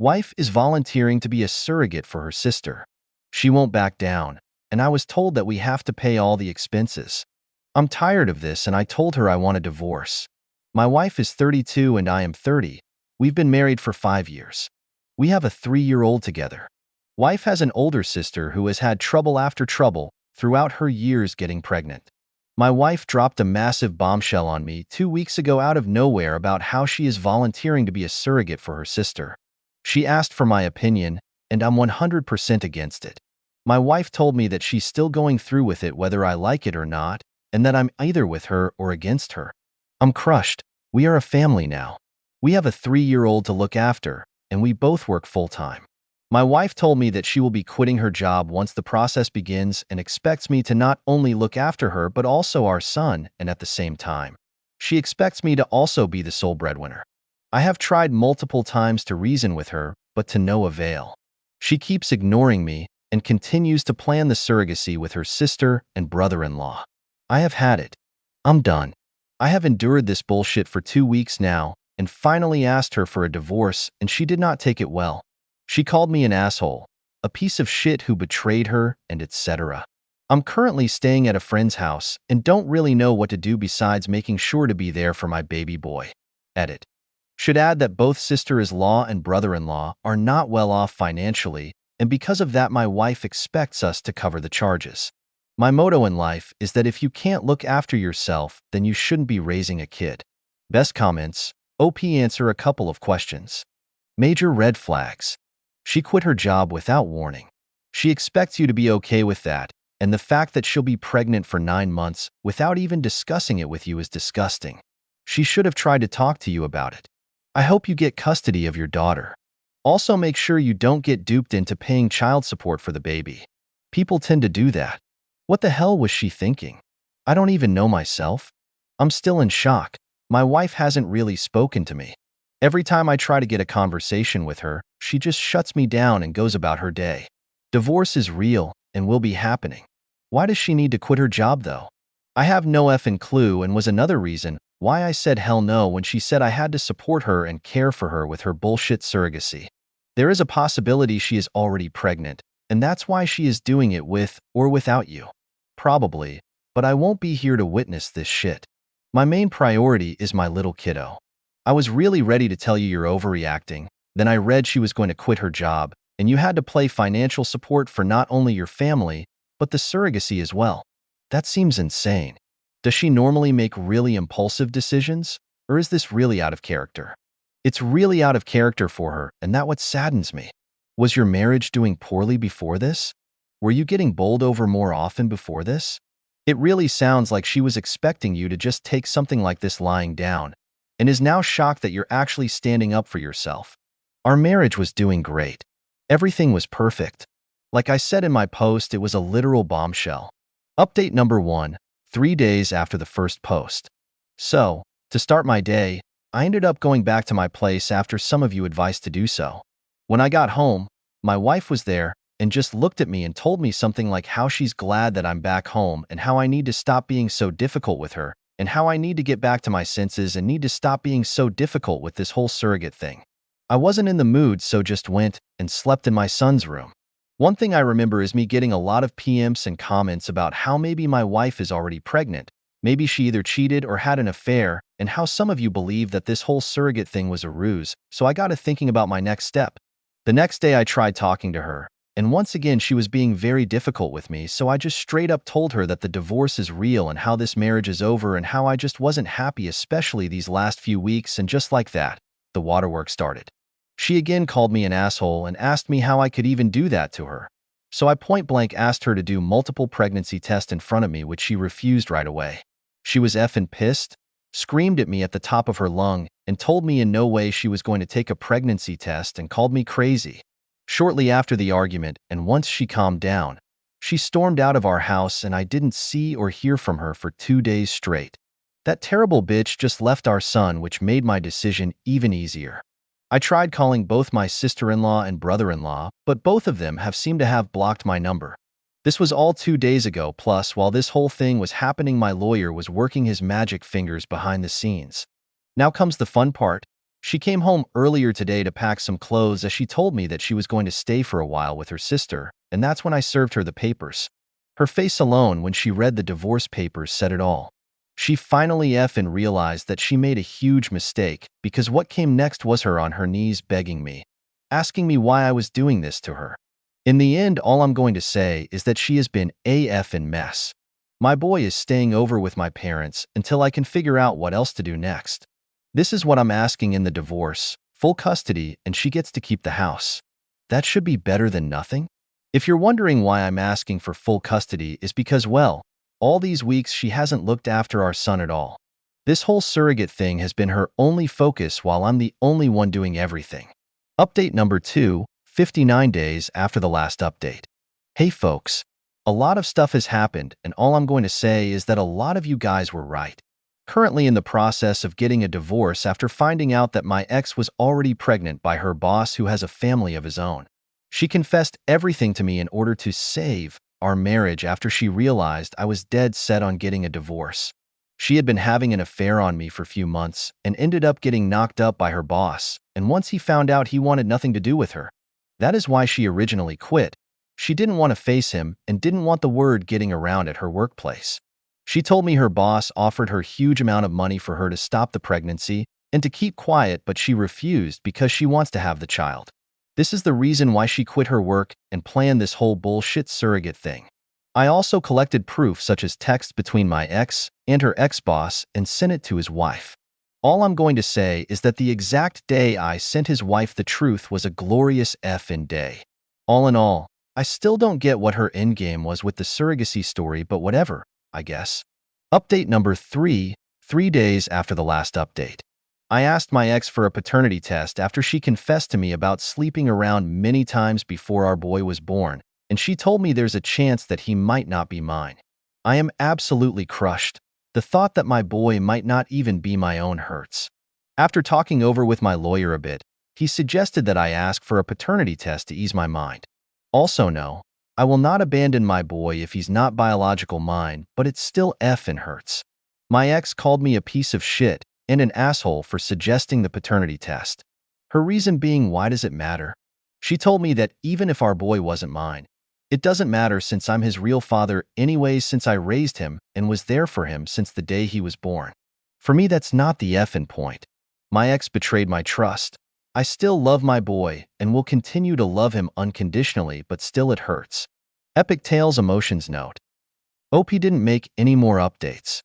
Wife is volunteering to be a surrogate for her sister. She won't back down, and I was told that we have to pay all the expenses. I'm tired of this and I told her I want a divorce. My wife is 32 and I am 30. We've been married for 5 years. We have a 3-year-old together. Wife has an older sister who has had trouble after trouble throughout her years getting pregnant. My wife dropped a massive bombshell on me 2 weeks ago out of nowhere about how she is volunteering to be a surrogate for her sister. She asked for my opinion, and I'm 100% against it. My wife told me that she's still going through with it whether I like it or not, and that I'm either with her or against her. I'm crushed. We are a family now. We have a 3-year-old to look after, and we both work full-time. My wife told me that she will be quitting her job once the process begins and expects me to not only look after her but also our son, and at the same time, she expects me to also be the sole breadwinner. I have tried multiple times to reason with her, but to no avail. She keeps ignoring me and continues to plan the surrogacy with her sister and brother-in-law. I have had it. I'm done. I have endured this bullshit for 2 weeks now and finally asked her for a divorce, and she did not take it well. She called me an asshole, a piece of shit who betrayed her, and etc. I'm currently staying at a friend's house and don't really know what to do besides making sure to be there for my baby boy. Edit. Should add that both sister-in-law and brother-in-law are not well off financially, and because of that my wife expects us to cover the charges. My motto in life is that if you can't look after yourself, then you shouldn't be raising a kid. Best comments. OP answer a couple of questions. Major red flags. She quit her job without warning. She expects you to be okay with that, and the fact that she'll be pregnant for 9 months without even discussing it with you is disgusting. She should have tried to talk to you about it. I hope you get custody of your daughter. Also make sure you don't get duped into paying child support for the baby. People tend to do that. What the hell was she thinking? I don't even know myself. I'm still in shock. My wife hasn't really spoken to me. Every time I try to get a conversation with her, she just shuts me down and goes about her day. Divorce is real and will be happening. Why does she need to quit her job though? I have no effing clue, and was another reason why I said hell no when she said I had to support her and care for her with her bullshit surrogacy. There is a possibility she is already pregnant, and that's why she is doing it with or without you. Probably, but I won't be here to witness this shit. My main priority is my little kiddo. I was really ready to tell you you're overreacting. Then I read she was going to quit her job, and you had to play financial support for not only your family, but the surrogacy as well. That seems insane. Does she normally make really impulsive decisions, or is this really out of character? It's really out of character for her, and that's what saddens me. Was your marriage doing poorly before this? Were you getting bowled over more often before this? It really sounds like she was expecting you to just take something like this lying down, and is now shocked that you're actually standing up for yourself. Our marriage was doing great. Everything was perfect. Like I said in my post, it was a literal bombshell. Update number 1, 3 days after the first post. So, to start my day, I ended up going back to my place after some of you advised to do so. When I got home, my wife was there and just looked at me and told me something like how she's glad that I'm back home and how I need to stop being so difficult with her, and how I need to get back to my senses and need to stop being so difficult with this whole surrogate thing. I wasn't in the mood, so just went and slept in my son's room. One thing I remember is me getting a lot of PMs and comments about how maybe my wife is already pregnant, maybe she either cheated or had an affair, and how some of you believe that this whole surrogate thing was a ruse, so I got to thinking about my next step. The next day I tried talking to her, and once again she was being very difficult with me, so I just straight up told her that the divorce is real and how this marriage is over and how I just wasn't happy, especially these last few weeks, and just like that, the waterworks started. She again called me an asshole and asked me how I could even do that to her. So I point blank asked her to do multiple pregnancy tests in front of me, which she refused right away. She was effing pissed, screamed at me at the top of her lung, and told me in no way she was going to take a pregnancy test and called me crazy. Shortly after the argument, and once she calmed down, she stormed out of our house and I didn't see or hear from her for 2 days straight. That terrible bitch just left our son, which made my decision even easier. I tried calling both my sister-in-law and brother-in-law, but both of them have seemed to have blocked my number. This was all 2 days ago, plus while this whole thing was happening my lawyer was working his magic fingers behind the scenes. Now comes the fun part. She came home earlier today to pack some clothes as she told me that she was going to stay for a while with her sister, and that's when I served her the papers. Her face alone when she read the divorce papers said it all. She finally effing realized that she made a huge mistake because what came next was her on her knees begging me, asking me why I was doing this to her. In the end, all I'm going to say is that she has been a effing mess. My boy is staying over with my parents until I can figure out what else to do next. This is what I'm asking in the divorce, full custody, and she gets to keep the house. That should be better than nothing. If you're wondering why I'm asking for full custody is because, well, all these weeks she hasn't looked after our son at all. This whole surrogate thing has been her only focus while I'm the only one doing everything. Update number 2, 59 days after the last update. Hey folks, a lot of stuff has happened, and all I'm going to say is that a lot of you guys were right. Currently in the process of getting a divorce after finding out that my ex was already pregnant by her boss who has a family of his own. She confessed everything to me in order to save our marriage after she realized I was dead set on getting a divorce. She had been having an affair on me for a few months and ended up getting knocked up by her boss, and once he found out, he wanted nothing to do with her. That is why she originally quit. She didn't want to face him and didn't want the word getting around at her workplace. She told me her boss offered her a huge amount of money for her to stop the pregnancy and to keep quiet, but she refused because she wants to have the child. This is the reason why she quit her work and planned this whole bullshit surrogate thing. I also collected proof such as text between my ex and her ex-boss and sent it to his wife. All I'm going to say is that the exact day I sent his wife the truth was a glorious effing day. All in all, I still don't get what her endgame was with the surrogacy story, but whatever, I guess. Update number 3, 3 days after the last update. I asked my ex for a paternity test after she confessed to me about sleeping around many times before our boy was born, and she told me there's a chance that he might not be mine. I am absolutely crushed. The thought that my boy might not even be my own hurts. After talking over with my lawyer a bit, he suggested that I ask for a paternity test to ease my mind. Also, no, I will not abandon my boy if he's not biological mine, but it still effing hurts. My ex called me a piece of shit and an asshole for suggesting the paternity test. Her reason being, why does it matter? She told me that even if our boy wasn't mine, it doesn't matter since I'm his real father anyways, since I raised him and was there for him since the day he was born. For me, that's not the effing point. My ex betrayed my trust. I still love my boy and will continue to love him unconditionally, but still it hurts. Epic Tales Emotions Note. OP didn't make any more updates.